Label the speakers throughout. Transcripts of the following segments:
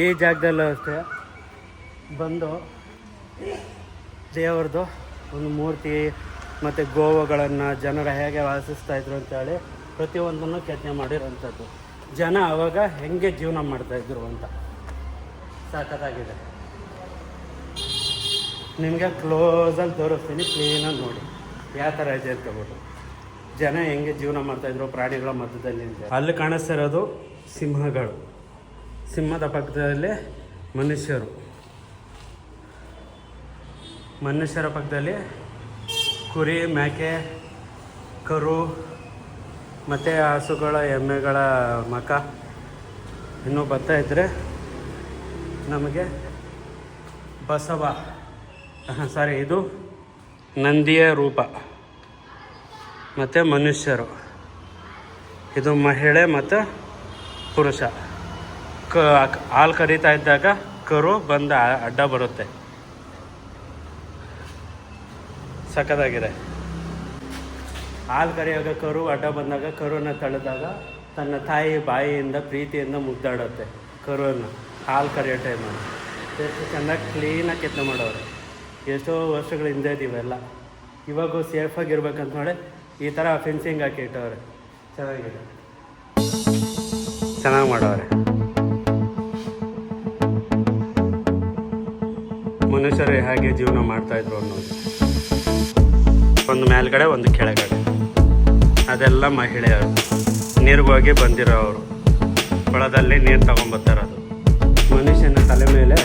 Speaker 1: ಈ ಜಾಗದಲ್ಲೂ ಅಷ್ಟೇ ಬಂದು ದೇವ್ರದ್ದು ಒಂದು ಮೂರ್ತಿ ಮತ್ತು ಗೋವುಗಳನ್ನು ಜನರು ಹೇಗೆ ವಾಸಿಸ್ತಾಯಿದ್ರು ಅಂತೇಳಿ ಪ್ರತಿಯೊಂದನ್ನು ಕೆತ್ತನೆ ಮಾಡಿರೋಂಥದ್ದು. ಜನ ಆವಾಗ ಹೆಂಗೆ ಜೀವನ ಮಾಡ್ತಾಯಿದ್ರು ಅಂತ ಸಖತ್ತಾಗಿದೆ. ನಿಮಗೆ ಕ್ಲೋಸಲ್ಲಿ ತೋರಿಸ್ತೀನಿ, ಕ್ಲೀನಾಗಿ ನೋಡಿ ಯಾವ ಥರ ಇದೆ ಅಂತಬಿಟ್ಟು. ಜನ ಹೆಂಗೆ ಜೀವನ ಮಾಡ್ತಾಯಿದ್ರು ಪ್ರಾಣಿಗಳ ಮಧ್ಯದಲ್ಲಿ ಅಂತ. ಅಲ್ಲಿ ಕಾಣಿಸ್ತಿರೋದು ಸಿಂಹಗಳು, ಸಿಂಹದ ಪಕ್ಕದಲ್ಲಿ ಮನುಷ್ಯರು, ಮನುಷ್ಯರ ಪಕ್ಕದಲ್ಲಿ ಕುರಿ, ಮೇಕೆ, ಕರು ಮತ್ತು ಹಸುಗಳ, ಎಮ್ಮೆಗಳ ಮಕ. ಇನ್ನೂ ಬರ್ತಾ ಇದ್ದರೆ ನಮಗೆ ಬಸವ, ಇದು ನಂದಿಯ ರೂಪ ಮತ್ತು ಮನುಷ್ಯರು. ಇದು ಮಹಿಳೆ ಮತ್ತು ಪುರುಷ. ಹಾಲು ಕರೀತಾ ಇದ್ದಾಗ ಕರು ಬಂದು ಅಡ್ಡ ಬರುತ್ತೆ. ಸಖತ್ತಾಗಿದೆ. ಹಾಲು ಕರೆಯುವಾಗ ಕರು ಅಡ್ಡ ಬಂದಾಗ ಕರುನ ತಳೆದಾಗ ತನ್ನ ತಾಯಿ ಬಾಯಿಯಿಂದ ಪ್ರೀತಿಯಿಂದ ಮುದ್ದಾಡುತ್ತೆ ಕರುವನ್ನು ಹಾಲು ಕರೆಯೋ ಟೈಮಲ್ಲಿ. ಎಷ್ಟು ಚೆನ್ನಾಗಿ ಕ್ಲೀನಾಗಿ ಕೆತ್ತನೆ ಮಾಡೋರು. ಎಷ್ಟೋ ವರ್ಷಗಳ ಹಿಂದೆ ಇವೆಲ್ಲ. ಇವಾಗೂ ಸೇಫಾಗಿರ್ಬೇಕಂತ ನೋಡಿ ಈ ಥರ ಫೆನ್ಸಿಂಗ್ ಹಾಕಿ ಇಟ್ಟವ್ರೆ. ಚೆನ್ನಾಗಿದೆ, ಚೆನ್ನಾಗಿ ಮಾಡವ್ರೆ. ಮನುಷ್ಯರು ಹೇಗೆ ಜೀವನ ಮಾಡ್ತಾಯಿದ್ರು ಅನ್ನೋದು. ಒಂದು ಮೇಲ್ಗಡೆ ಒಂದು ಕೆಳಗಡೆ, ಅದೆಲ್ಲ ಮಹಿಳೆಯರು. ನೀರಿಗೆ ಹೋಗಿ ಬಂದಿರೋರು, ಕೊಳದಲ್ಲಿ ನೀರು ತಗೊಂಬರ್ತಾರದು. ಮನುಷ್ಯನ ತಲೆ ಮೇಲೆ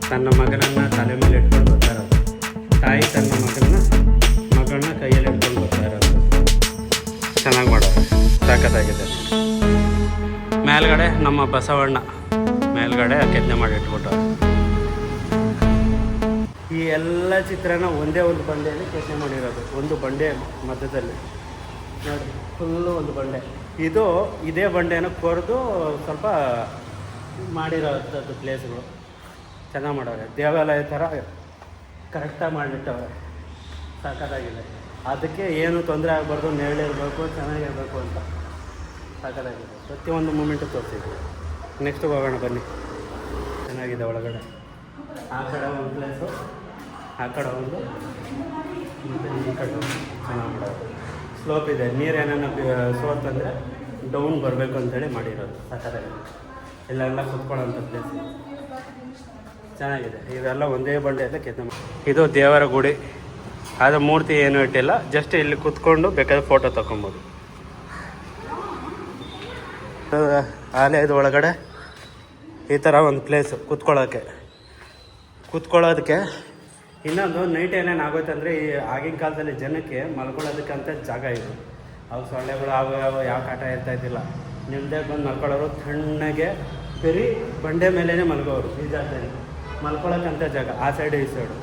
Speaker 1: ತನ್ನ ಮಗನನ್ನು ತಲೆ ಮೇಲೆ ಇಟ್ಕೊಂಡು ಬರ್ತಾರದು. ತಾಯಿ ತನ್ನ ಮಗಳನ್ನ ಕೈಯಲ್ಲಿ ಹಿಡ್ಕೊಂಡು ಬರ್ತಾ ಇರೋದು. ಚೆನ್ನಾಗಿ ಮಾಡೋದು, ತಾಕತ್ತಾಗಿದೆ. ಮೇಲ್ಗಡೆ ನಮ್ಮ ಬಸವಣ್ಣ ಮೇಲ್ಗಡೆ ಕೆತ್ತನೆ ಮಾಡಿ ಇಟ್ಬಿಟ್ಟು. ಈ ಎಲ್ಲ ಚಿತ್ರನ ಒಂದೇ ಒಂದು ಬಂಡೆಯಲ್ಲಿ ಕೆತ್ತನೆ ಮಾಡಿರೋದು. ಒಂದು ಬಂಡೆ ಮಧ್ಯದಲ್ಲಿ ನೋಡಿ, ಫುಲ್ಲು ಒಂದು ಬಂಡೆ. ಇದೇ ಬಂಡೆನ ಕೊರೆದು ಸ್ವಲ್ಪ ಮಾಡಿರೋಂಥದ್ದು ಪ್ಲೇಸ್ಗಳು. ಚೆನ್ನಾಗಿ ಮಾಡವ್ರೆ. ದೇವಾಲಯ ಥರ ಕರೆಕ್ಟಾಗಿ ಮಾಡಿಬಿಟ್ಟವ್ರೆ. ಸಾಕಾಗಿದೆ. ಅದಕ್ಕೆ ಏನು ತೊಂದರೆ ಆಗಬಾರ್ದು, ನೆರಳಿರಬೇಕು, ಚೆನ್ನಾಗಿರಬೇಕು ಅಂತ ಸಾಕಾಗಿದೆ. ಪ್ರತಿಯೊಂದು ಮೂಮೆಂಟು ತೋರಿಸಿದ್ವಿ. ನೆಕ್ಸ್ಟಿಗೆ ಹೋಗೋಣ ಬನ್ನಿ. ಚೆನ್ನಾಗಿದೆ ಒಳಗಡೆ. ಆ ಕಡೆ ಒಂದು ಪ್ಲೇಸು, ಆ ಕಡೆ ಒಂದು, ಮತ್ತು ಈ ಕಡೆ ಚೆನ್ನಾಗಿ ಮಾಡೋದು. ಸ್ಲೋಪ್ ಇದೆ. ನೀರೇನ ಸೋತಂದರೆ ಡೌನ್ ಬರಬೇಕು ಅಂತೇಳಿ ಮಾಡಿರೋದು. ಸಾಕಾಗಿದೆ. ಇಲ್ಲೆಲ್ಲ ಕುತ್ಕೊಳ್ಳೋಂಥ ಪ್ಲೇಸ್ ಚೆನ್ನಾಗಿದೆ. ಇವೆಲ್ಲ ಒಂದೇ ಬಂಡೆಯಲ್ಲೇ ಕೆತ್ತನೆ. ಇದು ದೇವರ ಗುಡಿ. ಆದರೆ ಮೂರ್ತಿ ಏನೂ ಇಟ್ಟಿಲ್ಲ, ಜಸ್ಟ್ ಇಲ್ಲಿ ಕುತ್ಕೊಂಡು ಬೇಕಾದ್ರೆ ಫೋಟೋ ತಗೊಬೋದು. ಆಲಯದ ಒಳಗಡೆ ಈ ಥರ ಒಂದು ಪ್ಲೇಸು ಕೂತ್ಕೊಳ್ಳೋದಕ್ಕೆ. ಇನ್ನೊಂದು ನೈಟ್ ಏನೇನು ಆಗೋಯ್ತು ಅಂದರೆ, ಈ ಆಗಿನ ಕಾಲದಲ್ಲಿ ಜನಕ್ಕೆ ಮಲ್ಕೊಳ್ಳೋದಕ್ಕಂತ ಜಾಗ ಇದು. ಅವು ಸೊಳ್ಳೆಗಳು ಅವು ಯಾವ ಕಾಟ ಇರ್ತಾಯಿದ್ದಿಲ್ಲ. ನಿಮ್ಮದೇ ಬಂದು ಮಲ್ಕೊಳ್ಳೋರು ತಣ್ಣಗೆ ಬರೀ ಬಂಡೆ ಮೇಲೇ ಮಲ್ಗೋರು. ಈ ಜಾಗದಲ್ಲಿ ಮಲ್ಕೊಳ್ಳೋಕ್ಕಂಥ ಜಾಗ ಆ ಸೈಡು ಈ ಸೈಡು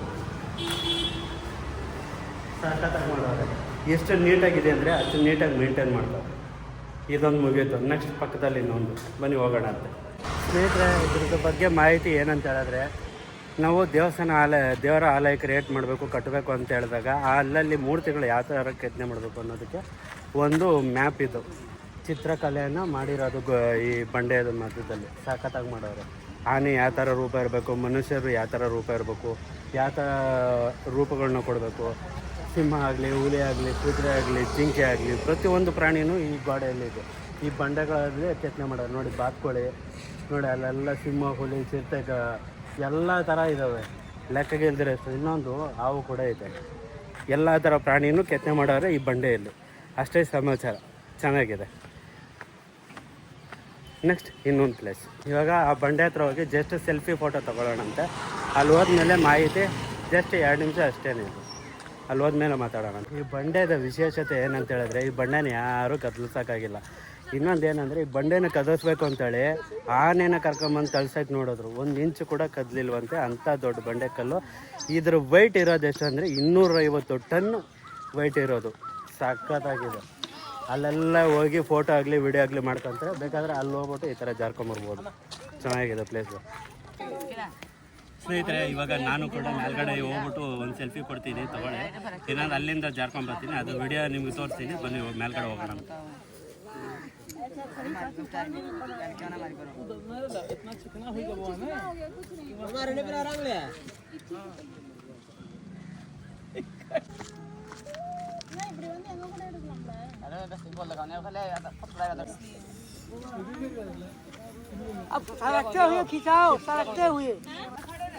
Speaker 1: ಸಖತ್ತಾಗಿ ಮಾಡೋರು. ಎಷ್ಟು ನೀಟಾಗಿದೆ ಅಂದರೆ ಅಷ್ಟು ನೀಟಾಗಿ ಮೇಂಟೈನ್ ಮಾಡ್ತಾರೆ. ಇದೊಂದು ಮುಗೀತು. ನೆಕ್ಸ್ಟ್ ಪಕ್ಕದಲ್ಲಿ ಇನ್ನೊಂದು, ಬನ್ನಿ ಹೋಗೋಣ ಅಂತ. ಸ್ನೇಹಿತರೆ, ಇದ್ರ ಬಗ್ಗೆ ಮಾಹಿತಿ ಏನಂತ ಹೇಳಿದ್ರೆ, ನಾವು ದೇವರ ಆಲಯ ಕ್ರಿಯೇಟ್ ಮಾಡಬೇಕು, ಕಟ್ಟಬೇಕು ಅಂತ ಹೇಳಿದಾಗ ಅಲ್ಲಲ್ಲಿ ಮೂರ್ತಿಗಳು ಯಾವ ಥರ ಕೆತ್ತನೆ ಮಾಡಬೇಕು ಅನ್ನೋದಕ್ಕೆ ಒಂದು ಮ್ಯಾಪ್ ಇದು. ಚಿತ್ರಕಲೆಯನ್ನು ಮಾಡಿರೋದು ಈ ಬಂಡೆಯದ ಮಧ್ಯದಲ್ಲಿ. ಸಖತ್ತಾಗಿ ಮಾಡೋರು. ಆನೆ ಯಾವ ಥರ ರೂಪ ಇರಬೇಕು, ಮನುಷ್ಯರು ಯಾವ ಥರ ರೂಪ ಇರಬೇಕು, ಯಾವ ಥರ ರೂಪಗಳನ್ನ ಕೊಡಬೇಕು. ಸಿಂಹ ಆಗಲಿ, ಹುಲಿ ಆಗಲಿ, ಕುದುರೆ ಆಗಲಿ, ಜಿಂಕೆ ಆಗಲಿ, ಪ್ರತಿಯೊಂದು ಪ್ರಾಣಿಯೂ ಈ ಗೋಡೆಯಲ್ಲಿದೆ. ಈ ಬಂಡೆಗಳಲ್ಲಿ ಕೆತ್ತನೆ ಮಾಡೋರು. ನೋಡಿ, ಬಾತುಕೋಳಿ ನೋಡಿ, ಅಲ್ಲೆಲ್ಲ ಸಿಂಹ, ಹುಲಿ, ಚಿರತೆ ಎಲ್ಲ ಥರ ಇದ್ದಾವೆ. ಲೆಕ್ಕಗೆ ಇಲ್ದಿರೋಷ್ಟು. ಇನ್ನೊಂದು ಹಾವು ಕೂಡ ಇದೆ. ಎಲ್ಲ ಥರ ಪ್ರಾಣಿನೂ ಕೆತ್ತನೆ ಮಾಡೋರೆ ಈ ಬಂಡೆಯಲ್ಲಿ. ಅಷ್ಟೇ ಸಮಾಚಾರ. ಚೆನ್ನಾಗಿದೆ. ನೆಕ್ಸ್ಟ್ ಇನ್ನೊಂದು ಪ್ಲೇಸ್. ಇವಾಗ ಆ ಬಂಡೆ ಹತ್ರ ಹೋಗಿ ಜಸ್ಟ್ ಸೆಲ್ಫಿ ಫೋಟೋ ತೊಗೊಳ್ಳೋಣಂತೆ. ಅಲ್ಲಿ ಹೋದ್ಮೇಲೆ ಮಾಹಿತಿ ಜಸ್ಟ್ 2 ನಿಮಿಷ ಅಷ್ಟೇ. ಇದು ಅಲ್ಲಿ ಹೋದ್ಮೇಲೆ ಮಾತಾಡೋಣ. ಈ ಬಂಡೆದ ವಿಶೇಷತೆ ಏನಂತ ಹೇಳಿದ್ರೆ, ಈ ಬಂಡೆನ ಯಾರೂ ಕದಲಿಸೋಕ್ಕಾಗಿಲ್ಲ. ಇನ್ನೊಂದು ಏನಂದರೆ, ಈ ಬಂಡೆನ ಕದಲಿಸ್ಬೇಕು ಅಂತೇಳಿ ಆನೆನ ಕರ್ಕೊಂಬಂದು ಕಳ್ಸೋಕೆ ನೋಡಿದ್ರು. 1 ಇಂಚು ಕೂಡ ಕದಲಿಲ್ವಂತೆ. ಅಂಥ ದೊಡ್ಡ ಬಂಡೆ ಕಲ್ಲು. ಇದ್ರ ವೆಯ್ಟ್ ಇರೋದು ಎಷ್ಟು ಅಂದರೆ 250 ಟನ್ ವೆಯ್ಟ್ ಇರೋದು. ಸಖತ್ತಾಗಿದೆ. ಅಲ್ಲೆಲ್ಲ ಹೋಗಿ ಫೋಟೋ ಆಗಲಿ ವಿಡಿಯೋ ಆಗಲಿ ಮಾಡ್ಕೊತಾರೆ. ಬೇಕಾದರೆ ಅಲ್ಲಿ ಹೋಗ್ಬಿಟ್ಟು ಈ ಥರ ಜಾರ್ಕೊಂಬರ್ಬೋದು. ಚೆನ್ನಾಗಿದೆ ಪ್ಲೇಸು. ಸ್ನೇಹಿತರೆ, ಇವಾಗ ನಾನು ಕೂಡ ಮೇಲ್ಗಡೆ ಹೋಗ್ಬಿಟ್ಟು ಒಂದು ಸೆಲ್ಫಿ ಕೊಡ್ತೀನಿ, ತೊಗೊಳ್ಳಿ. ಏನಾದ್ರು ಅಲ್ಲಿಂದ ಜಾರ್ಕೊಂಬರ್ತೀನಿ. ಅದು ವಿಡಿಯೋ ನಿಮ್ಗೆ ತೋರಿಸ್ತೀನಿ. ಬನ್ನಿ ಮೇಲ್ಗಡೆ ಹೋಗೋಣ.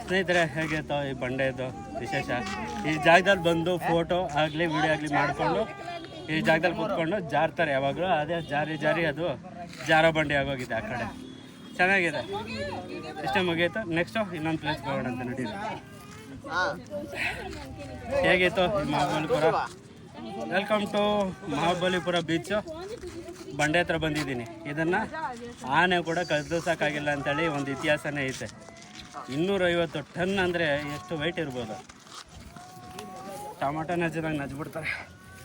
Speaker 1: ಸ್ನೇಹಿತರೆ, ಹೇಗಿತ್ತು ಈ ಬಂಡೆದು ವಿಶೇಷ? ಈ ಜಾಗದಲ್ಲಿ ಬಂದು ಫೋಟೋ ಆಗಲಿ ವಿಡಿಯೋ ಆಗಲಿ ಮಾಡಿಕೊಂಡು ಈ ಜಾಗದಲ್ಲಿ ಕೂತ್ಕೊಂಡು ಜಾರ್ತಾರೆ ಯಾವಾಗಲೂ. ಅದೇ ಜಾರಿ ಅದು ಜಾರೋ ಬಂಡಿ ಆಗೋಗಿದೆ. ಆ ಕಡೆ ಚೆನ್ನಾಗಿದೆ. ಇಷ್ಟೇ ಮುಗಿಯಿತು. ನೆಕ್ಸ್ಟು ಇನ್ನೊಂದು ಪ್ಲೇಸ್ಗೆ ಹೋಗೋಣ ಅಂತ ನಡೀರಿ. ಹೇಗಿತ್ತು ಈ Mahabalipura? Welcome to Mahabalipura beach. ಬಂಡೆ ಹತ್ರ ಬಂದಿದ್ದೀನಿ. ಇದನ್ನು ಆನೆ ಕೂಡ ಕದ್ದಿಸೋಕ್ಕಾಗಿಲ್ಲ ಅಂತೇಳಿ ಒಂದು ಇತಿಹಾಸನೇ ಐತೆ. 250 ಟನ್ ಅಂದರೆ ಎಷ್ಟು ವೆಯ್ಟ್ ಇರ್ಬೋದು. ಟೊಮಾಟೊ ನಜ್ಜಿದಾಗ ನಜ್ಬಿಡ್ತಾರೆ.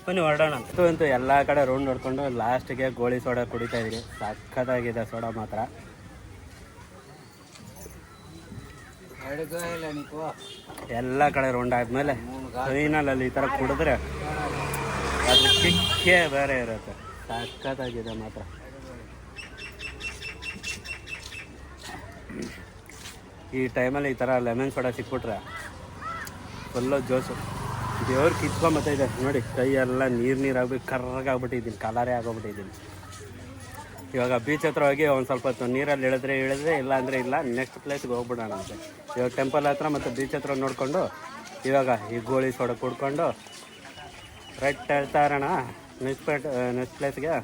Speaker 1: ಬನ್ನಿ ಹೊರಡೋಣ ಅಂತೂ ಎಲ್ಲ ಕಡೆ ರೌಂಡ್ ನೋಡ್ಕೊಂಡು ಲಾಸ್ಟಿಗೆ ಗೋಳಿ ಸೋಡಾ ಕುಡಿತಾ ಇದ್ದೀರಿ. ಸಖತ್ತಾಗಿದೆ ಸೋಡಾ ಮಾತ್ರ. ಎಲ್ಲ ಕಡೆ ರೌಂಡ್ ಆದಮೇಲೆ ಫೈನಲಲ್ಲಿ ಈ ಥರ ಕುಡಿದ್ರೆ ಅದ್ರ ಕಿಕ್ಕೇ ಬೇರೆ ಇರುತ್ತೆ. ಸಖತ್ತಾಗಿದೆ ಮಾತ್ರ. ಈ ಟೈಮಲ್ಲಿ ಈ ಥರ ಲೆಮನ್ ಸೋಡಾ ಸಿಕ್ಬಿಟ್ರೆ ಫುಲ್ಲು ಜೋಸು. ದೇವ್ರು ಕಿತ್ಕೊಂಬತ್ತಿದೆ ನೋಡಿ. ಕೈಯೆಲ್ಲ ನೀರಾಗ್ಬಿಟ್ಟು ಕರ್ರಾಗ್ಬಿಟ್ಟಿದ್ದೀನಿ, ಕಲರೇ ಆಗೋಗ್ಬಿಟ್ಟಿದ್ದೀನಿ. ಇವಾಗ ಬೀಚ್ ಹತ್ರ ಹೋಗಿ ಒಂದು ಸ್ವಲ್ಪ ಹೊತ್ತು ನೀರಲ್ಲಿ ಇಳಿದ್ರೆ ಇಲ್ಲ ಅಂದರೆ ಇಲ್ಲ. ನೆಕ್ಸ್ಟ್ ಪ್ಲೇಸ್ಗೆ ಹೋಗ್ಬಿಡೋಣ ಅಂತೆ. ಇವಾಗ ಟೆಂಪಲ್ ಹತ್ರ ಮತ್ತು ಬೀಚ್ ಹತ್ರ ನೋಡಿಕೊಂಡು ಇವಾಗ ಈ ಗೋಳಿ ಸೋಡಾ ಕುಡ್ಕೊಂಡು ರೈಟ್ ಹೇಳ್ತಾ ಇರೋಣ ನೆಕ್ಸ್ಟ್ ಪ್ಲೇಸ್ಗೆ.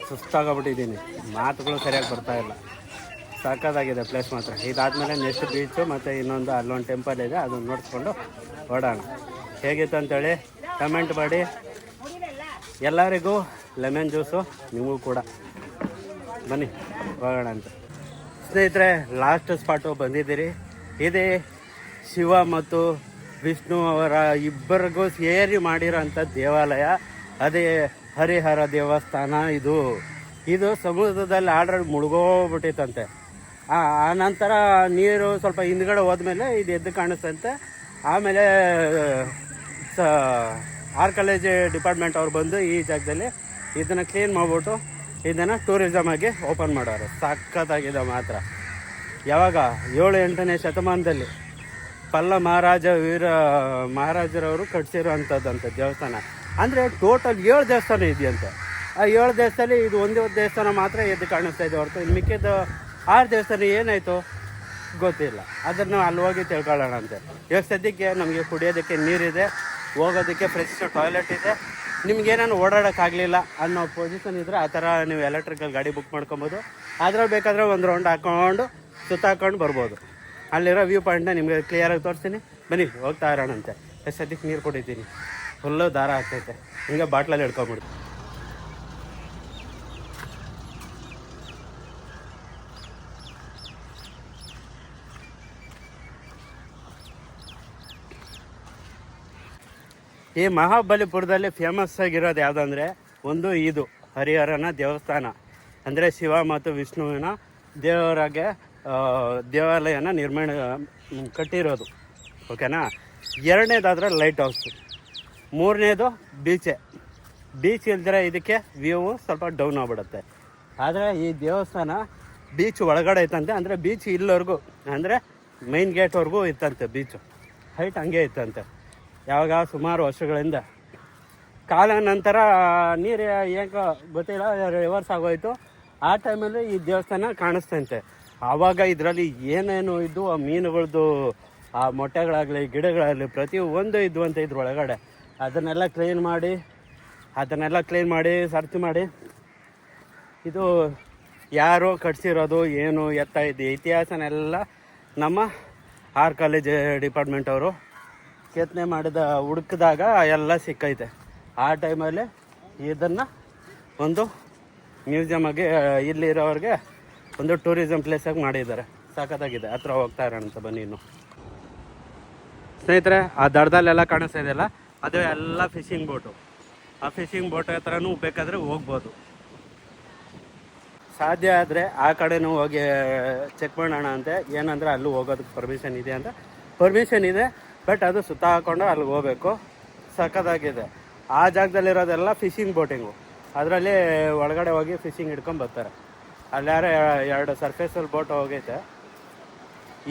Speaker 1: ಸುಸ್ತಾಗೋಗ್ಬಿಟ್ಟಿದ್ದೀನಿ, ಮಾತುಗಳು ಸರಿಯಾಗಿ ಬರ್ತಾಯಿಲ್ಲ. ಸಾಕಾಗಿದೆ ಪ್ಲೇಸ್ ಮಾತ್ರ. ಇದಾದಮೇಲೆ ನೆಕ್ಸ್ಟ್ ಬೀಚು ಮತ್ತು ಇನ್ನೊಂದು ಅಲ್ಲೊಂದು ಟೆಂಪಲ್ ಇದೆ, ಅದನ್ನು ನೋಡಿಸ್ಕೊಂಡು ಓಡೋಣ. ಹೇಗಿತ್ತು ಅಂತೇಳಿ ಕಮೆಂಟ್ ಮಾಡಿ. ಎಲ್ಲರಿಗೂ ಲೆಮನ್ ಜ್ಯೂಸು, ನಿಮಗೂ ಕೂಡ. ಬನ್ನಿ ಹೋಗೋಣ ಅಂತ. ಸ್ನೇಹಿತರೆ, ಲಾಸ್ಟ್ ಸ್ಪಾಟು ಬಂದಿದ್ದೀರಿ. ಇದೇ ಶಿವ ಮತ್ತು ವಿಷ್ಣು ಅವರ ಇಬ್ಬರಿಗೂ ಸೇರಿ ಮಾಡಿರೋಂಥ ದೇವಾಲಯ. ಅದೇ ಹರಿಹರ ದೇವಸ್ಥಾನ. ಇದು ಸಮುದ್ರದಲ್ಲಿ ಆಲ್ರೆಡಿ ಮುಳುಗೋಗ್ಬಿಟ್ಟಿತ್ತಂತೆ. ಆ ನಂತರ ನೀರು ಸ್ವಲ್ಪ ಹಿಂದ್ಗಡೆ ಹೋದ್ಮೇಲೆ ಇದು ಎದ್ದು ಕಾಣಿಸ್ತಂತೆ. ಆಮೇಲೆ ಆರ್ಕಾಲಜಿ ಡಿಪಾರ್ಟ್ಮೆಂಟ್ ಅವ್ರು ಬಂದು ಈ ಜಾಗದಲ್ಲಿ ಇದನ್ನು ಕ್ಲೀನ್ ಮಾಡಿಬಿಟ್ಟು ಇದನ್ನು ಟೂರಿಸಮ್ ಆಗಿ ಓಪನ್ ಮಾಡೋರು. ಸಖತ್ತಾಗಿದೆ ಮಾತ್ರ. ಯಾವಾಗ 7-8ನೇ ಶತಮಾನದಲ್ಲಿ ಪಲ್ಲ ಮಹಾರಾಜರವರು ಕಟ್ಸಿರೋವಂಥದ್ದಂಥ ದೇವಸ್ಥಾನ. ಅಂದರೆ ಟೋಟಲ್ 7 ದೇವಸ್ಥಾನ ಇದೆಯಂತೆ. ಆ 7 ದೇವಸ್ಥಾನ ಇದು ಒಂದೇ ದೇವಸ್ಥಾನ ಮಾತ್ರ ಎದ್ದು ಕಾಣಿಸ್ತಾ ಇದೆ ಹೊರತು ಇನ್ನು ಮಿಕ್ಕಿದ 6 ದೇವಸ್ಥಾನ ಏನಾಯಿತು ಗೊತ್ತಿಲ್ಲ. ಅದನ್ನು ಅಲ್ಲಿ ಹೋಗಿ ತಿಳ್ಕೊಳ್ಳೋಣ ಅಂತೆ. ಇವಾಗ ಸದ್ಯಕ್ಕೆ ನಮಗೆ ಕುಡಿಯೋದಕ್ಕೆ ನೀರಿದೆ, ಹೋಗೋದಕ್ಕೆ ಫ್ರೆಶ್ ಟಾಯ್ಲೆಟ್ ಇದೆ. ನಿಮ್ಗೇನೇನು ಓಡಾಡೋಕ್ಕಾಗಲಿಲ್ಲ ಅನ್ನೋ ಪೊಸಿಷನ್ ಇದ್ದರೆ ಆ ಥರ ನೀವು ಎಲೆಕ್ಟ್ರಿಕಲ್ ಗಾಡಿ ಬುಕ್ ಮಾಡ್ಕೊಬೋದು. ಅದ್ರಲ್ಲಿ ಬೇಕಾದರೆ ಒಂದು ರೌಂಡ್ ಹಾಕ್ಕೊಂಡು ಸುತ್ತಾಕೊಂಡು ಬರ್ಬೋದು. ಅಲ್ಲಿರೋ ವ್ಯೂ ಪಾಯಿಂಟ್ನ ನಿಮಗೆ ಕ್ಲಿಯರಾಗಿ ತೋರಿಸ್ತೀನಿ. ಬನ್ನಿ ಹೋಗ್ತಾ ಇರೋಣಂತೆ. ಸದ್ಯಕ್ಕೆ ನೀರು ಕುಡಿತೀನಿ. ಫುಲ್ಲು ದಾರ ಆಗ್ತೈತೆ. ಹಿಂಗೆ ಬಾಟ್ಲಲ್ಲಿ ಹಿಡ್ಕೊಂಬಿಡಿ. ಈ ಮಹಾಬಲಿಪುರದಲ್ಲಿ ಫೇಮಸ್ ಆಗಿರೋದು ಯಾವುದಂದರೆ ಒಂದು ಇದು ಹರಿಹರನ ದೇವಸ್ಥಾನ. ಅಂದರೆ ಶಿವ ಮತ್ತು ವಿಷ್ಣುವಿನ ದೇವಾಲಯನ ಕಟ್ಟಿರೋದು. ಓಕೆನಾ. 2ನೇದಾದರೆ ಲೈಟ್ ಹೌಸು. 3ನೇದು ಬೀಚ್ ಇಲ್ದಿರ ಇದಕ್ಕೆ ವ್ಯೂ ಸ್ವಲ್ಪ ಡೌನ್ ಆಗಿಬಿಡುತ್ತೆ. ಆದರೆ ಈ ದೇವಸ್ಥಾನ ಬೀಚ್ ಒಳಗಡೆ ಇತ್ತಂತೆ. ಅಂದರೆ ಬೀಚ್ ಇಲ್ಲವರೆಗೂ, ಅಂದರೆ ಮೈನ್ ಗೇಟ್ವರೆಗೂ ಇತ್ತಂತೆ ಬೀಚು. ಹೈಟ್ ಹಂಗೆ ಇತ್ತಂತೆ. ಯಾವಾಗ ಸುಮಾರು ವರ್ಷಗಳಿಂದ. ಕಾಲ ನಂತರ ನೀರು ಹೇಗೋ ಗೊತ್ತಿಲ್ಲ, ರಿವರ್ಸ್ ಆಗೋಯ್ತು. ಆ ಟೈಮಲ್ಲಿ ಈ ದೇವಸ್ಥಾನ ಕಾಣಿಸ್ತಂತೆ. ಆವಾಗ ಇದರಲ್ಲಿ ಏನೇನು ಇದ್ದು ಆ ಮೀನುಗಳದ್ದು, ಆ ಮೊಟ್ಟೆಗಳಾಗಲಿ ಗಿಡಗಳಾಗಲಿ ಪ್ರತಿಯೊಂದು ಇದ್ವಂತೆ ಇದ್ರೊಳಗಡೆ. ಅದನ್ನೆಲ್ಲ ಕ್ಲೀನ್ ಮಾಡಿ ಸರ್ಚ್ ಮಾಡಿ ಇದು ಯಾರು ಕಟ್ಸಿರೋದು ಏನು ಎತ್ತ ಇದೆ ಇತಿಹಾಸನೆಲ್ಲ ನಮ್ಮ ಆರ್ಕಾಲಜಿ ಡಿಪಾರ್ಟ್ಮೆಂಟ್ ಅವರು ಕೆತ್ತನೆ ಮಾಡಿದ ಹುಡುಕಿದಾಗ ಎಲ್ಲ ಸಿಕ್ಕೈತೆ. ಆ ಟೈಮಲ್ಲಿ ಇದನ್ನು ಒಂದು ಮ್ಯೂಸಿಯಮ್ ಆಗಿ ಇಲ್ಲಿರೋರಿಗೆ ಒಂದು ಟೂರಿಸಮ್ ಪ್ಲೇಸಾಗಿ ಮಾಡಿದ್ದಾರೆ. ಸಖತ್ತಾಗಿದೆ. ಹತ್ರ ಹೋಗ್ತಾ ಇರೋಣಂತ ಬನ್ನಿ. ಇನ್ನು ಸ್ನೇಹಿತರೆ, ಆ ದಡದಲ್ಲೆಲ್ಲ ಕಾಣಿಸ್ತಾ ಇದೆಯಲ್ಲ, ಅದು ಎಲ್ಲ ಫಿಶಿಂಗ್ ಬೋಟು. ಆ ಫಿಶಿಂಗ್ ಬೋಟ್ ಹತ್ರನೂ ಬೇಕಾದರೆ ಹೋಗ್ಬೋದು. ಸಾಧ್ಯ ಆದರೆ ಆ ಕಡೆನೂ ಹೋಗಿ ಚೆಕ್ ಮಾಡೋಣ ಅಂತೆ. ಏನಂದರೆ ಅಲ್ಲೂ ಹೋಗೋದಕ್ಕೆ ಪರ್ಮಿಷನ್ ಇದೆ ಅಂತ. ಪರ್ಮಿಷನ್ ಇದೆ, ಬಟ್ ಅದು ಸುತ್ತ ಹಾಕ್ಕೊಂಡು ಅಲ್ಲಿಗೆ ಹೋಗಬೇಕು. ಸಖತ್ತಾಗಿದೆ. ಆ ಜಾಗದಲ್ಲಿರೋದೆಲ್ಲ ಫಿಶಿಂಗ್ ಬೋಟಿಂಗು. ಅದರಲ್ಲಿ ಒಳಗಡೆ ಹೋಗಿ ಫಿಶಿಂಗ್ ಹಿಡ್ಕೊಂಡು ಬರ್ತಾರೆ. ಅಲ್ಲಿ ಯಾರೋ 2 ಸರ್ಫೇಸಲ್ಲಿ ಬೋಟ್ ಹೋಗೈತೆ.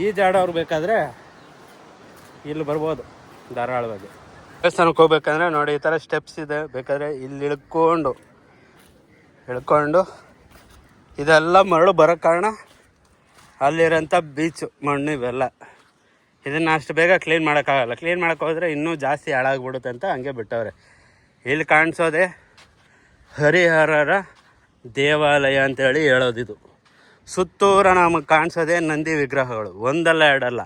Speaker 1: ಈ ಜಾಡವ್ರು ಬೇಕಾದರೆ ಇಲ್ಲಿ ಬರ್ಬೋದು ಧಾರಾಳವಾಗಿ. ದೇವಸ್ಥಾನಕ್ಕೆ ಹೋಗ್ಬೇಕಂದ್ರೆ ನೋಡಿ ಈ ಥರ ಸ್ಟೆಪ್ಸ್ ಇದೆ. ಬೇಕಾದರೆ ಇಲ್ಲಿ ಇಳ್ಕೊಂಡು ಇದೆಲ್ಲ ಮರಳು ಬರೋ ಕಾರಣ ಅಲ್ಲಿರೋಂಥ ಬೀಚು ಮಣ್ಣು ಇವೆಲ್ಲ. ಇದನ್ನು ಅಷ್ಟು ಬೇಗ ಕ್ಲೀನ್ ಮಾಡೋಕ್ಕಾಗಲ್ಲ. ಕ್ಲೀನ್ ಮಾಡೋಕ್ಕೆ ಹೋದರೆ ಇನ್ನೂ ಜಾಸ್ತಿ ಹಾಳಾಗ್ಬಿಡುತ್ತೆ ಅಂತ ಹಂಗೆ ಬಿಟ್ಟವ್ರೆ. ಇಲ್ಲಿ ಕಾಣಿಸೋದೆ ಹರಿಹರರ ದೇವಾಲಯ ಅಂತೇಳಿ ಹೇಳೋದಿದು. ಸುತ್ತೂರ ನಮಗೆ ಕಾಣಿಸೋದೆ ನಂದಿ ವಿಗ್ರಹಗಳು, ಒಂದಲ್ಲ ಎರಡಲ್ಲ,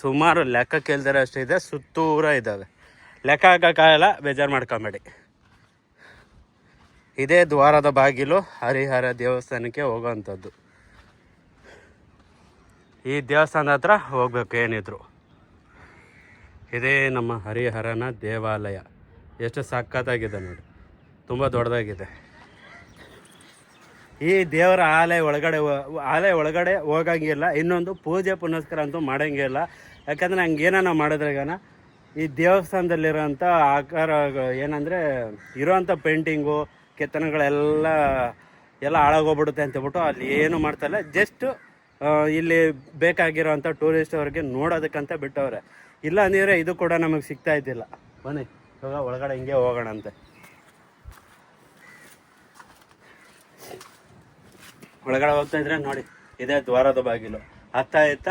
Speaker 1: ಸುಮಾರು ಲೆಕ್ಕಕ್ಕೆ ಇಲ್ದಿರೋ ಅಷ್ಟು ಇದೆ. ಸುತ್ತೂರ ಇದ್ದಾವೆ, ಲೆಕ್ಕ ಹಾಕೋಕ್ಕಾಗಲ್ಲ, ಬೇಜಾರು ಮಾಡ್ಕೊಂಬೇಡಿ. ಇದೇ ದ್ವಾರದ ಬಾಗಿಲು ಹರಿಹರ ದೇವಸ್ಥಾನಕ್ಕೆ ಹೋಗೋವಂಥದ್ದು. ಈ ದೇವಸ್ಥಾನದ ಹತ್ರ ಹೋಗ್ಬೇಕು ಏನಿದ್ರು. ಇದೇ ನಮ್ಮ ಹರಿಹರನ ದೇವಾಲಯ. ಎಷ್ಟು ಸಖತ್ತಾಗಿದೆ ನೋಡಿ, ತುಂಬ ದೊಡ್ಡದಾಗಿದೆ. ಈ ದೇವರ ಆಲಯ ಒಳಗಡೆ ಹೋಗಂಗಿಲ್ಲ. ಇನ್ನೊಂದು ಪೂಜೆ ಪುನಸ್ಕಾರ ಅಂತೂ ಮಾಡೋಂಗಿಲ್ಲ. ಯಾಕಂದರೆ ಹಂಗೇನ ಮಾಡಿದ್ರೆಗನ ಈ ದೇವಸ್ಥಾನದಲ್ಲಿರೋಂಥ ಆಕಾರ ಏನಂದರೆ ಇರೋವಂಥ ಪೇಂಟಿಂಗು ಕೆತ್ತನೆಗಳೆಲ್ಲ ಹಾಳಾಗೋಗ್ಬಿಡುತ್ತೆ ಅಂತೇಳ್ಬಿಟ್ಟು ಅಲ್ಲಿ ಏನು ಮಾಡ್ತಾಯಿಲ್ಲ. ಜಸ್ಟ್ ಇಲ್ಲಿ ಬೇಕಾಗಿರೋವಂಥ ಟೂರಿಸ್ಟ್ ಅವ್ರಿಗೆ ನೋಡೋದಕ್ಕಂತ ಬಿಟ್ಟವ್ರೆ. ಇಲ್ಲ ಅಂದರೆ ಇದು ಕೂಡ ನಮಗೆ ಸಿಗ್ತಾ ಇದ್ದಿಲ್ಲ. ಬನ್ನಿ ಇವಾಗ ಒಳಗಡೆ ಹಿಂಗೆ ಹೋಗೋಣ ಅಂತೆ. ಒಳಗಡೆ ಹೋಗ್ತಾ ಇದ್ರೆ ನೋಡಿ, ಇದೇ ದ್ವಾರದ ಬಾಗಿಲು. ಇತ್ತ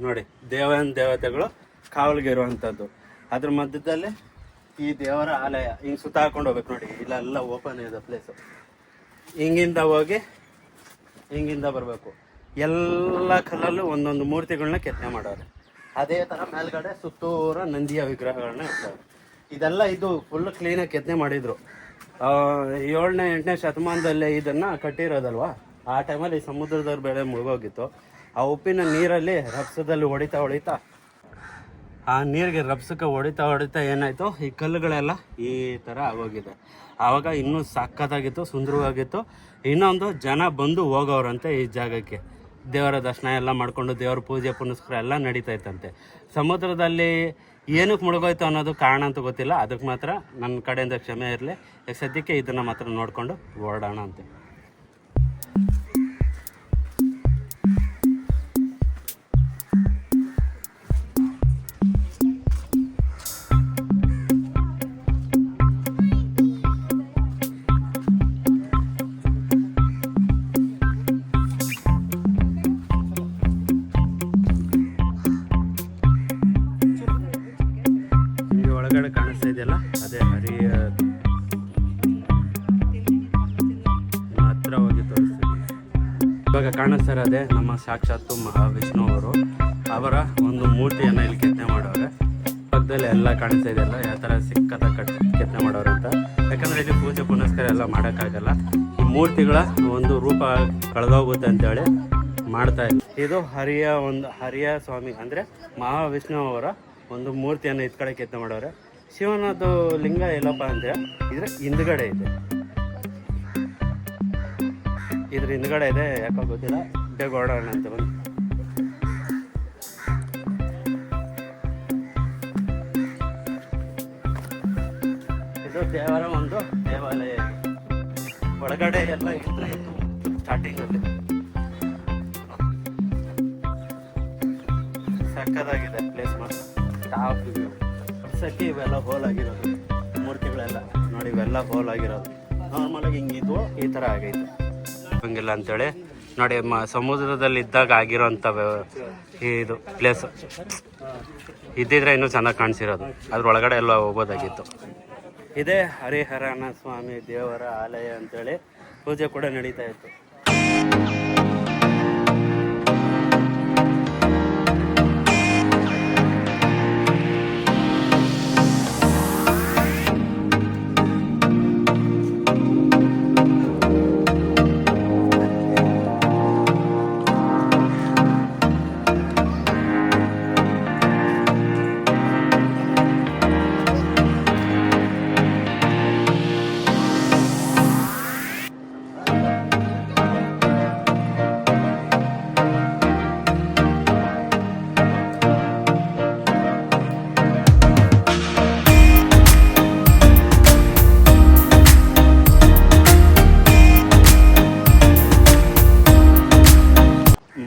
Speaker 1: ನೋಡಿ ದೇವತೆಗಳು ಕಾವಲಿಗೆ ಇರುವಂಥದ್ದು. ಅದ್ರ ಮಧ್ಯದಲ್ಲಿ ಈ ದೇವರ ಆಲಯ. ಹಿಂಗೆ ಸುತ್ತ ಹಾಕೊಂಡು ಹೋಗ್ಬೇಕು ನೋಡಿ, ಇಲ್ಲೆಲ್ಲ ಓಪನ್ ಇದೆ ಪ್ಲೇಸು. ಹಿಂಗಿಂದ ಹೋಗಿ ಹಿಂಗಿಂದ ಬರಬೇಕು. ಎಲ್ಲ ಕಲ್ಲಲ್ಲೂ ಒಂದೊಂದು ಮೂರ್ತಿಗಳನ್ನ ಕೆತ್ತನೆ ಮಾಡೋರು. ಅದೇ ಥರ ಮೇಲ್ಗಡೆ ಸುತ್ತೂರ ನಂದಿಯ ವಿಗ್ರಹಗಳನ್ನ ಇರ್ತವೆ. ಇದೆಲ್ಲ ಇದು ಫುಲ್ ಕ್ಲೀನಾಗಿ ಕೆತ್ತನೆ ಮಾಡಿದರು. 7ನೇ 8ನೇ ಶತಮಾನದಲ್ಲೇ ಇದನ್ನು ಕಟ್ಟಿರೋದಲ್ವ. ಆ ಟೈಮಲ್ಲಿ ಸಮುದ್ರದ ಬೆಳೆ ಮುಳುಗೋಗಿತ್ತು. ಆ ಉಪ್ಪಿನ ನೀರಲ್ಲಿ ರಭಸದಲ್ಲಿ ಹೊಡಿತಾ ಆ ನೀರಿಗೆ ರಭಸಕ್ಕೆ ಹೊಡಿತಾ ಏನಾಯಿತು, ಈ ಕಲ್ಲುಗಳೆಲ್ಲ ಈ ಥರ ಆಗೋಗಿದೆ. ಆವಾಗ ಇನ್ನೂ ಸಖತ್ತಾಗಿತ್ತು, ಸುಂದರವಾಗಿತ್ತು. ಇನ್ನೊಂದು ಜನ ಬಂದು ಹೋಗೋರಂತೆ ಈ ಜಾಗಕ್ಕೆ. ದೇವರ ದರ್ಶನ ಎಲ್ಲ ಮಾಡಿಕೊಂಡು ದೇವರ ಪೂಜೆ ಪುನಸ್ಕಾರ ಎಲ್ಲ ನಡೀತಾ ಇತ್ತಂತೆ. ಸಮುದ್ರದಲ್ಲಿ ಏನಕ್ಕೆ ಮುಳುಗೋಯ್ತು ಅನ್ನೋದು ಕಾರಣ ಅಂತ ಗೊತ್ತಿಲ್ಲ. ಅದಕ್ಕೆ ಮಾತ್ರ ನನ್ನ ಕಡೆಯಿಂದ ಕ್ಷಮೆ ಇರಲಿ. ಸದ್ಯಕ್ಕೆ ಇದನ್ನು ಮಾತ್ರ ನೋಡಿಕೊಂಡು ಹೊರಡೋಣ ಅಂತೆ. ಒಳಗಡೆ ಕಾಣಿಸ್ತಾ ಇದೆಯಲ್ಲ, ಅದೇ ಹರಿಯ ಹತ್ರ ಹೋಗಿ ತೋರಿಸ್ತೀನಿ. ಇವಾಗ ಕಾಣಿಸ್ತಾ ಇರೋದೇ ನಮ್ಮ ಸಾಕ್ಷಾತ್ತು ಮಹಾವಿಷ್ಣು ಅವರ ಒಂದು ಮೂರ್ತಿಯನ್ನು ಇಲ್ಲಿ ಕೆತ್ತನೆ ಮಾಡೋರೆ. ಪಕ್ಕದಲ್ಲಿ ಎಲ್ಲ ಕಾಣಿಸ್ತಾ ಇದೆಯಲ್ಲ, ಯಾವ ಥರ ಸಿಕ್ಕತ್ತ ಕೆತ್ತನೆ ಮಾಡೋರು ಅಂತ. ಯಾಕಂದರೆ ಇಲ್ಲಿ ಪೂಜೆ ಪುನಸ್ಕಾರ ಎಲ್ಲ ಮಾಡೋಕ್ಕಾಗಲ್ಲ. ಈ ಮೂರ್ತಿಗಳ ಒಂದು ರೂಪ ಕಳೆದೋಗುತ್ತೆ ಅಂತೇಳಿ ಮಾಡ್ತಾ ಇಲ್ಲ. ಇದು ಹರಿಯ ಸ್ವಾಮಿ ಅಂದರೆ ಮಹಾವಿಷ್ಣು ಅವರ ಒಂದು ಮೂರ್ತಿಯನ್ನು ಇದ್ ಕಡೆ ಕೆತ್ತನೆ ಮಾಡೋರೆ. ಶಿವನದು ಲಿಂಗ ಎಲ್ಲಪ್ಪ ಅಂದರೆ ಇದ್ರ ಹಿಂದ್ಗಡೆ ಇದೆ. ಇದ್ರ ಹಿಂದ್ಗಡೆ ಇದೆ, ಯಾಕೋ ಗೊತ್ತಿಲ್ಲ. ಬೇಗ ಓಡೋಣ ಅಂತ ಬಂದು. ಇದು ದೇವರ ಒಂದು ದೇವಾಲಯ. ಒಳಗಡೆ ಎಲ್ಲ ಇತ್ತು ಸ್ಟಾರ್ಟಿಂಗಲ್ಲಿ. ಸಕ್ಕದಾಗಿದೆ ಪ್ಲೇಸ್ ಮಾತ್ರ, ಟಾಪ್ ವ್ಯೂ. ವರ್ಷಕ್ಕೆ ಇವೆಲ್ಲ ಹೋಲ್ ಆಗಿರೋದು ಮೂರ್ತಿಗಳೆಲ್ಲ ನೋಡಿ, ಇವೆಲ್ಲ ಹೋಲ್ ಆಗಿರೋದು. ನಾರ್ಮಲಾಗಿ ಹಿಂಗಿದ್ವು, ಈ ಥರ ಆಗೈತೆ. ಹಂಗಿಲ್ಲ ಅಂತೇಳಿ ನೋಡಿ, ಸಮುದ್ರದಲ್ಲಿ ಇದ್ದಾಗ ಆಗಿರೋಂಥ ಇದು ಪ್ಲೇಸ್ ಇದ್ದಿದ್ರೆ ಇನ್ನೂ ಚೆನ್ನಾಗಿ ಕಾಣಿಸಿರೋದು. ಅದ್ರೊಳಗಡೆ ಎಲ್ಲ ಹೋಗೋದಾಗಿತ್ತು. ಇದೇ ಹರಿಹರನ ಸ್ವಾಮಿ ದೇವರ ಆಲಯ ಅಂತೇಳಿ ಪೂಜೆ ಕೂಡ ನಡೀತಾ ಇತ್ತು.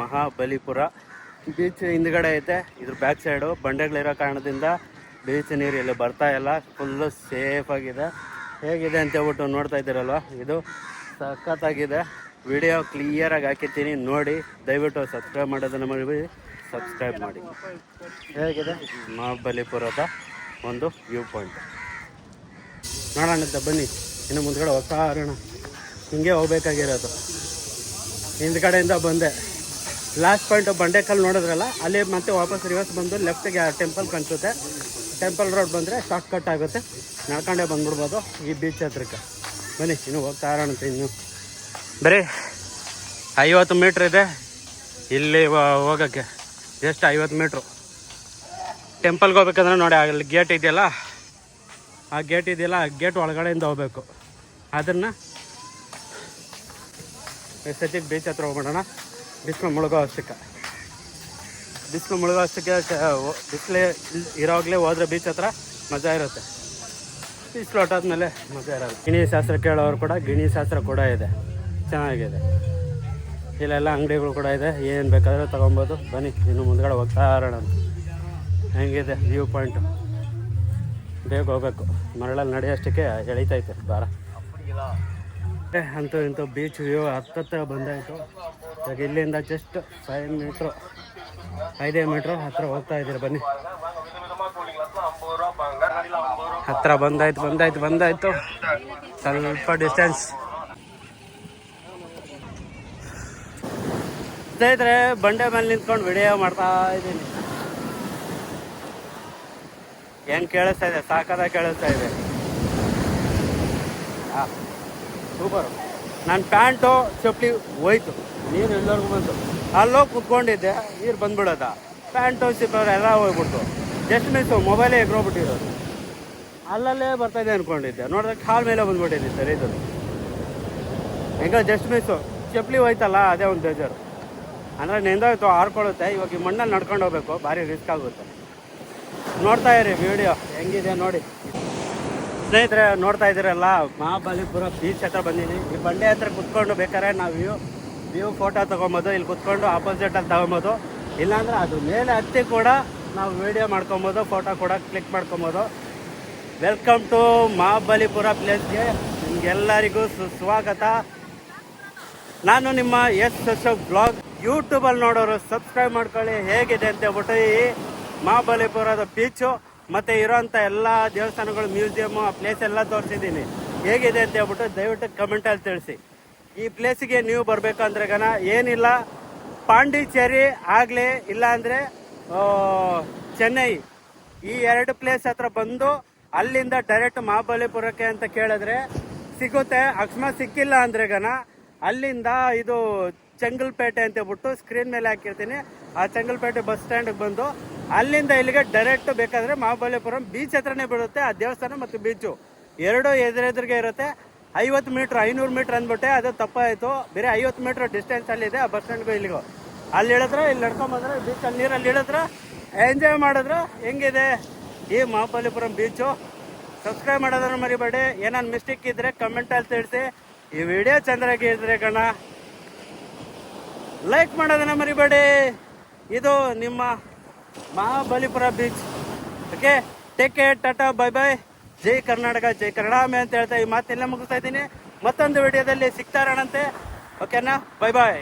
Speaker 1: ಮಹಾಬಲಿಪುರ ಬೀಚ್ ಹಿಂದ್ಗಡೆ ಐತೆ. ಇದ್ರ ಬ್ಯಾಕ್ ಸೈಡು ಬಂಡೆಗಳಿರೋ ಕಾರಣದಿಂದ ಬೀಚ್ ನೀರು ಇಲ್ಲಿ ಬರ್ತಾ ಇಲ್ಲ, ಫುಲ್ಲು ಸೇಫ್ ಆಗಿದೆ. ಹೇಗಿದೆ ಅಂತ ಹೇಳ್ಬಿಟ್ಟು ನೋಡ್ತಾ ಇದ್ದೀರಲ್ವ, ಇದು ಸಖತ್ತಾಗಿದೆ. ವಿಡಿಯೋ ಕ್ಲಿಯರಾಗಿ ಹಾಕಿರ್ತೀನಿ ನೋಡಿ. ದಯವಿಟ್ಟು ಸಬ್ಸ್ಕ್ರೈಬ್ ಮಾಡೋದನ್ನು ಮರಿಬೇಡಿ, ಸಬ್ಸ್ಕ್ರೈಬ್ ಮಾಡಿ. ಹೇಗಿದೆ ಮಹಾಬಲಿಪುರದ ಒಂದು ವ್ಯೂ ಪಾಯಿಂಟ್ ನೋಡೋಣ ಬನ್ನಿ. ಇನ್ನು ಮುಂದ್ಗಡೆ ಹೋಗ್ತಾ ಇರೋಣ. ಹಿಂಗೆ ಹೋಗ್ಬೇಕಾಗಿರೋದು. ಹಿಂದ್ಗಡೆಯಿಂದ ಬಂದೆ ಲಾಸ್ಟ್ ಪಾಯಿಂಟು ಬಂಡೆಕಲ್ಲು ನೋಡಿದ್ರಲ್ಲ, ಅಲ್ಲಿ ಮತ್ತೆ ವಾಪಸ್ ರಿವರ್ಸ್ ಬಂದು ಲೆಫ್ಟಿಗೆ ಟೆಂಪಲ್ ಕಾಣಿಸುತ್ತೆ. ಟೆಂಪಲ್ ರೋಡ್ ಬಂದರೆ ಶಾರ್ಟ್ ಕಟ್ ಆಗುತ್ತೆ, ನಡ್ಕೊಂಡೇ ಬಂದ್ಬಿಡ್ಬೋದು ಈ ಬೀಚ್ ಹತ್ರಕ್ಕೆ. ಬನ್ನಿ ಇನ್ನು ಹೋಗ್ತಾ ಇರೋಣ. ಇನ್ನು ಬರೀ 50 ಮೀಟ್ರ್ ಇದೆ ಇಲ್ಲಿ ಹೋಗೋಕ್ಕೆ. ಎಷ್ಟು 50 ಮೀಟ್ರು. ಟೆಂಪಲ್ಗೆ ಹೋಗ್ಬೇಕಂದ್ರೆ ನೋಡಿ ಅಲ್ಲಿ ಗೇಟ್ ಇದೆಯಲ್ಲ, ಆ ಗೇಟ್ ಒಳಗಡೆಯಿಂದ ಹೋಗ್ಬೇಕು. ಅದನ್ನು ಸದ್ಯಕ್ಕೆ ಬೀಚ್ ಹತ್ರ ಹೋಗ್ಬಿಡೋಣ. ಬಿಸಿಲು ಮುಳುಗೋ ಅಷ್ಟಕ್ಕೆ ಬಿಸಿಲು ಇರೋವಾಗಲೇ ಹೋದ್ರೆ ಬೀಚ್ ಹತ್ರ ಮಜಾ ಇರುತ್ತೆ. ಬಿಸಿಲು ಹೊಟ್ಟಾದ್ಮೇಲೆ ಮಜಾ ಇರೋದು. ಗಿಣಿ ಶಾಸ್ತ್ರ ಕೇಳೋರು ಕೂಡ ಗಿಣಿ ಶಾಸ್ತ್ರ ಕೂಡ ಇದೆ, ಚೆನ್ನಾಗಿದೆ. ಇಲ್ಲೆಲ್ಲ ಅಂಗಡಿಗಳು ಕೂಡ ಇದೆ, ಏನು ಬೇಕಾದರೂ ತೊಗೊಬೋದು. ಬನ್ನಿ ಇನ್ನು ಮುಂದ್ಗಡೆ ಹೋಗ್ತಾ ಇರೋಣ. ಹೆಂಗಿದೆ ವ್ಯೂ ಪಾಯಿಂಟು. ಬೇಗ ಹೋಗ್ಬೇಕು, ಮರಳಲ್ಲಿ ನಡೆಯೋಷ್ಟಕ್ಕೆ ಎಳಿತೈತೆ ಭಾರ. ಅಂತೂ ಇಂತೂ ಬೀಚ್ ವ್ಯೂ ಹತ್ತತ್ರ ಬಂದಾಯಿತು. ಇವಾಗ ಇಲ್ಲಿಂದ ಜಸ್ಟ್ 5 ಮೀಟ್ರು ಹತ್ರ ಹೋಗ್ತಾ ಇದ್ದೀರಿ. ಬನ್ನಿ ಹತ್ರ ಬಂದಾಯ್ತು. ಸ್ವಲ್ಪ ಡಿಸ್ಟೆನ್ಸ್. ಸ್ನೇಹಿತರೆ, ಬಂಡೆ ಮೇಲೆ ನಿಂತ್ಕೊಂಡು ವಿಡಿಯೋ ಮಾಡ್ತಾ ಇದ್ದೀನಿ. ಹೆಂಗೆ ಕೇಳಿಸ್ತಾ ಇದೆ, ಸಾಕಾದಾಗ ಕೇಳಿಸ್ತಾ ಇದೆ. ಸೂಪರು. ನನ್ನ ಪ್ಯಾಂಟು ಚಪ್ಪಲಿ ಹೋಯ್ತು, ನೀರು ಎಲ್ಲರಿಗೂ ಬಂತು. ಅಲ್ಲೋಗಿ ಕುತ್ಕೊಂಡಿದ್ದೆ, ನೀರು ಬಂದ್ಬಿಡೋದ. ಪ್ಯಾಂಟು ಸಿಪ್ಪರ್ ಎಲ್ಲ ಹೋಗ್ಬಿಡ್ತು. ಜಸ್ಟ್ ಮಿಸ್ಸು, ಮೊಬೈಲೇ ಎಗ್ರೋಗ್ಬಿಟ್ಟಿರೋದು. ಅಲ್ಲಲ್ಲೇ ಬರ್ತಾಯಿದೆ ಅಂದ್ಕೊಂಡಿದ್ದೆ, ನೋಡಿದ್ರೆ ಕಾಲ್ ಮೇಲೆ ಬಂದ್ಬಿಟ್ಟಿದ್ದೆ. ಸರಿ ಇದು ಹೆಂಗ ಜಸ್ಟ್ ಮಿಸ್ಸು. ಚಪ್ಪಲಿ ಹೋಯ್ತಲ್ಲ, ಅದೇ ಒಂದು ಬೇಜಾರು. ಅಂದರೆ ನೆಂದೋಯ್ತು, ಹಾರ್ಕೊಳ್ಳುತ್ತೆ. ಇವಾಗ ಈ ಮಣ್ಣಲ್ಲಿ ನಡ್ಕೊಂಡು ಹೋಗ್ಬೇಕು, ಭಾರಿ ರಿಸ್ಕ್ ಆಗುತ್ತೆ. ನೋಡ್ತಾ ಇರಿ ವಿಡಿಯೋ ಹೆಂಗಿದೆ ನೋಡಿ. ಸ್ನೇಹಿತರೆ, ನೋಡ್ತಾ ಇದ್ದೀರಲ್ಲ, ಮಹಾಬಲಿಪುರ ಬೀಚ್ ಹತ್ರ ಬಂದಿದ್ದೀನಿ. ಈ ಬಂಡೆ ಹತ್ರ ಕುತ್ಕೊಂಡು ಬೇಕಾದ್ರೆ ನಾವು ವ್ಯೂ ಫೋಟೋ ತೊಗೊಬೋದು. ಇಲ್ಲಿ ಕುತ್ಕೊಂಡು ಆಪೋಸಿಟಲ್ಲಿ ತೊಗೊಬೋದು. ಇಲ್ಲಾಂದರೆ ಅದು ಮೇಲೆ ಹತ್ತಿ ಕೂಡ ನಾವು ವಿಡಿಯೋ ಮಾಡ್ಕೊಬೋದು, ಫೋಟೋ ಕೂಡ ಕ್ಲಿಕ್ ಮಾಡ್ಕೊಬೋದು. ವೆಲ್ಕಮ್ ಟು ಮಹಾಬಲಿಪುರ ಪ್ಲೇಸ್ಗೆ ನಿಮಗೆಲ್ಲರಿಗೂ ಸುಸ್ವಾಗತ. ನಾನು ನಿಮ್ಮ ಅಶೋಕ್ ಬ್ಲಾಗ್. ಯೂಟ್ಯೂಬಲ್ಲಿ ನೋಡೋರು ಸಬ್ಸ್ಕ್ರೈಬ್ ಮಾಡ್ಕೊಳ್ಳಿ. ಹೇಗಿದೆ ಅಂತ ಹೇಳ್ಬಿಟ್ಟು ಈ ಮಹಾಬಲಿಪುರದ ಬೀಚು ಮತ್ತು ಇರೋಂಥ ಎಲ್ಲ ದೇವಸ್ಥಾನಗಳು, ಮ್ಯೂಸಿಯಮ್ಮು, ಆ ಪ್ಲೇಸ್ ಎಲ್ಲ ತೋರಿಸಿದ್ದೀನಿ. ಹೇಗಿದೆ ಅಂತ ಹೇಳ್ಬಿಟ್ಟು ದಯವಿಟ್ಟು ಕಮೆಂಟಲ್ಲಿ ತಿಳಿಸಿ. ಈ ಪ್ಲೇಸಿಗೆ ನೀವು ಬರಬೇಕಂದ್ರೆ ಏನಿಲ್ಲ, ಪಾಂಡಿಚೇರಿ ಆಗಲಿ ಇಲ್ಲಾಂದರೆ ಚೆನ್ನೈ, ಈ 2 ಪ್ಲೇಸ್ ಹತ್ರ ಬಂದು ಅಲ್ಲಿಂದ ಡೈರೆಕ್ಟ್ ಮಹಾಬಲಿಪುರಕ್ಕೆ ಅಂತ ಕೇಳಿದ್ರೆ ಸಿಗುತ್ತೆ. ಅಕಸ್ಮಾತ್ ಸಿಕ್ಕಿಲ್ಲ ಅಂದರೆ ಅಲ್ಲಿಂದ ಇದು ಚೆಂಗಲ್ಪೇಟೆ ಅಂತ ಹೇಳ್ಬಿಟ್ಟು ಸ್ಕ್ರೀನ್ ಮೇಲೆ ಹಾಕಿರ್ತೀನಿ. ಆ ಚೆಂಗಲ್ಪೇಟೆ ಬಸ್ ಸ್ಟ್ಯಾಂಡ್ಗೆ ಬಂದು ಅಲ್ಲಿಂದ ಇಲ್ಲಿಗೆ ಡೈರೆಕ್ಟ್ ಬೇಕಾದರೆ ಮಹಾಬಲಿಪುರಂ ಬೀಚ್ ಹತ್ರನೇ ಬಿಡುತ್ತೆ. ಆ ದೇವಸ್ಥಾನ ಮತ್ತು ಬೀಚು ಎರಡು ಎದುರೆದುರಿಗೆ ಇರುತ್ತೆ. 50 ಮೀಟ್ರ್ 500 ಮೀಟ್ರ್ ಅಂದ್ಬಿಟ್ಟೆ, ಅದು ತಪ್ಪಾಯಿತು. ಬೇರೆ 50 ಮೀಟ್ರ್ ಡಿಸ್ಟೆನ್ಸಲ್ಲಿದೆ ಆ ಬಸ್ ಸ್ಟ್ಯಾಂಡ್ಗೂ ಇಲ್ಲಿಗೂ. ಅಲ್ಲಿ ಇಳಿದ್ರೆ, ಇಲ್ಲಿ ನಡ್ಕೊಂಬಂದ್ರೆ ಬೀಚಲ್ಲಿ ನೀರಲ್ಲಿ ಇಳಿದ್ರೆ ಎಂಜಾಯ್ ಮಾಡಿದ್ರೆ ಹೆಂಗಿದೆ ಈ ಮಹಾಬಲಿಪುರಂ ಬೀಚು. ಸಬ್ಸ್ಕ್ರೈಬ್ ಮಾಡೋದನ್ನು ಮರಿಬೇಡಿ. ಏನಾದ್ರು ಮಿಸ್ಟೇಕ್ ಇದ್ದರೆ ಕಮೆಂಟಲ್ಲಿ ತಿಳಿಸಿ. ಈ ವಿಡಿಯೋ ಚಂದ್ರಾಗಿದ್ರೆ ಲೈಕ್ ಮಾಡೋದನ್ನು ಮರಿಬೇಡಿ. ಇದು ನಿಮ್ಮ Mahabalipura beach. Okay, take care, tata, bye bye. ಜೈ ಕರ್ನಾಟಕ, ಜೈ ಕನ್ನಡಾಮೆ ಅಂತ ಹೇಳ್ತಾ ಈ ಮಾತೆಲ್ಲ ಮುಗಿಸ್ತಾ ಇದ್ದೀನಿ. ಮತ್ತೊಂದು ವಿಡಿಯೋದಲ್ಲಿ ಸಿಗ್ತಾ ಇರೋಣಂತೆ. ಓಕೆನಾ, ಬೈ ಬಾಯ್.